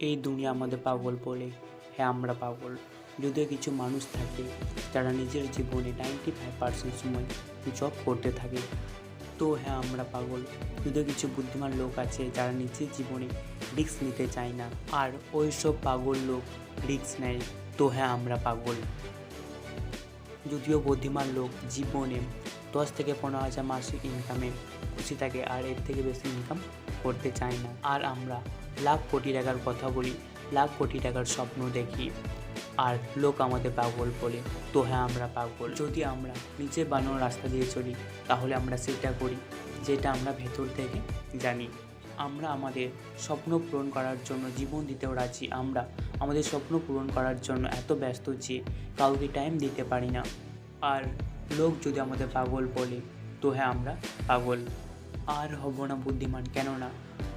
এই দুনিয়া আমাদের পাগল বলে। হ্যাঁ, আমরা পাগল। যদিও কিছু মানুষ থাকে যারা নিজের জীবনে 95% সময় জব করতে থাকে। তো হ্যাঁ, আমরা পাগল। যদিও কিছু বুদ্ধিমান লোক আছে যারা নিজের জীবনে রিস্ক নিতে চায় না, আর ওই সব পাগল লোক রিস্ক নেয়। তো হ্যাঁ, আমরা পাগল। যদিও বুদ্ধিমান লোক জীবনে 10 থেকে 15,000 মাসিক ইনকামে খুশি থাকে, আর এর থেকে বেশি ইনকাম করতে চায় না। আর আমরা লাখ কোটি টাকার কথা বলি, লাখ কোটি টাকার স্বপ্ন দেখি, আর লোক আমাদের পাগল বলে। তো হ্যাঁ, আমরা পাগল। যদি আমরা নিজে বানানোর রাস্তা দিয়ে চলি, তাহলে আমরা সেটা করি যেটা আমরা ভেতর থেকে জানি। আমরা আমাদের স্বপ্ন পূরণ করার জন্য জীবন দিতেও রাজি। আমরা আমাদের স্বপ্ন পূরণ করার জন্য এত ব্যস্ত যে কাউকে টাইম দিতে পারি না। আর লোক যদি আমাদের পাগল বলে, তো হ্যাঁ, আমরা পাগল। আর হব না বুদ্ধিমান, কেননা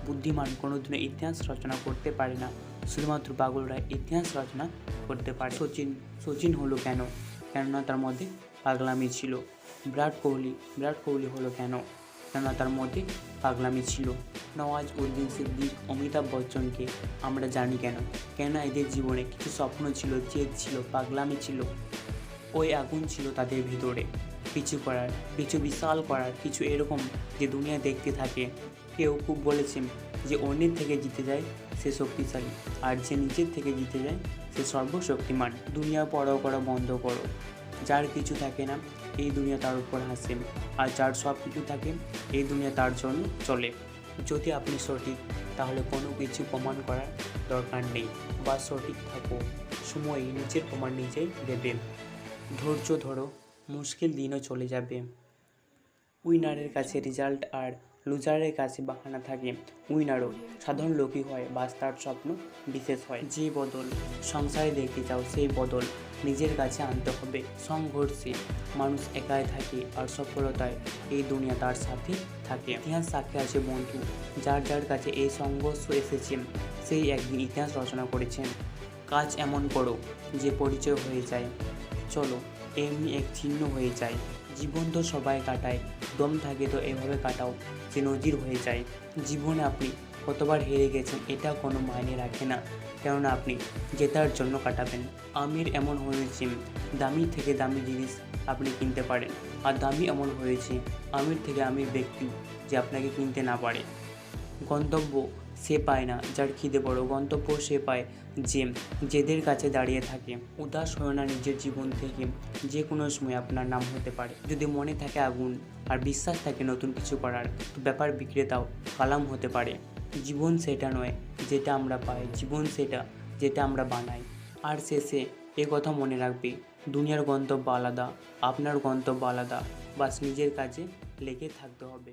বুদ্ধিমান কোনোদিনও ইতিহাস রচনা করতে পারে না, শুধুমাত্র পাগলরা ইতিহাস রচনা করতে পারে। সচিন হলো কেননা তার মধ্যে পাগলামি ছিল। বিরাট কোহলি হলো কেননা তার মধ্যে পাগলামি ছিল। নওয়াজউদ্দিন সিদ্দিক, অমিতাভ বচ্চনকে আমরা জানি কেননা এদের জীবনে কিছু স্বপ্ন ছিল, জেদ ছিল, পাগলামি ছিল। ওই আগুন ছিল তাদের ভিতরে, কিছু বিশাল করার, কিছু এরকম যে দুনিয়া দেখতে থাকে। কেউ খুব বলেছেন যে অন্যের থেকে জিতে যায় সে শক্তিশালী, আর যে নিজের থেকে জিতে যায় সে সর্বশক্তিমান। দুনিয়া পরোয়া করা বন্ধ করো। যার কিছু থাকে না, এই দুনিয়া তার উপর হাসে, আর যার সব কিছু থাকে, এই দুনিয়া তার জন্য চলে। যদি আপনি সঠিক, তাহলে কোনো কিছু প্রমাণ করার দরকার নেই, বা সঠিক থাকো, সময় নিজের প্রমাণ নিজেই দেবে। ধৈর্য ধরো, মুশকিল দিনও চলে যাবে। উইনারের কাছে রেজাল্ট আর লুজারের কাছে বাহানা থাকে। উইনারও সাধারণ লোকই হয়, বাস তার স্বপ্ন বিশেষ হয়। যে বদল সংসারে দেখতে চাও, সেই বদল নিজের কাছে আনতে হবে। সংঘর্ষে মানুষ একাই থাকে, আর সফলতায় এই দুনিয়া তার সাথে থাকে। ইতিহাস সাক্ষী আছে বন্ধু, যার কাছে এই সংঘর্ষ এসেছে, সেই একদিন ইতিহাস রচনা করেছেন। কাজ এমন করো যে পরিচয় হয়ে যায়, চলো এমনি এক চিহ্ন হয়ে যায়। জীবন তো সবাই কাটায়, দম থাকে তো এভাবে কাটাও যে নজির হয়ে যায়। জীবনে আপনি কতবার হেরে গেছেন এটা কোনো মাইনে রাখে না, কেননা আপনি জেতার জন্য কাটাবেন। আমির এমন হয়েছে, দামি থেকে দামি জিনিস আপনি কিনতে পারেন, আর দামি এমন হয়েছে আমির থেকে আমির ব্যক্তি যে আপনাকে কিনতে না পারে। গন্তব্য সে পায় না যার খিদে বড়, গন্তব্য সে পায় যেদের কাছে দাঁড়িয়ে থাকে। উদাস হয় না নিজের জীবন থেকে, যে কোনো সময় আপনার নাম হতে পারে। যদি মনে থাকে আগুন আর বিশ্বাস থাকে নতুন কিছু করার, তো ব্যাপার বিগড়ে তাও কালাম হতে পারে। জীবন সেটা নয় যেটা আমরা পাই, জীবন সেটা যেটা আমরা বানাই। আর শেষে এ কথা মনে রাখবে, দুনিয়ার গন্তব্য আলাদা, আপনার গন্তব্য আলাদা, বাস নিজের কাজে লেগে থাকতে হবে।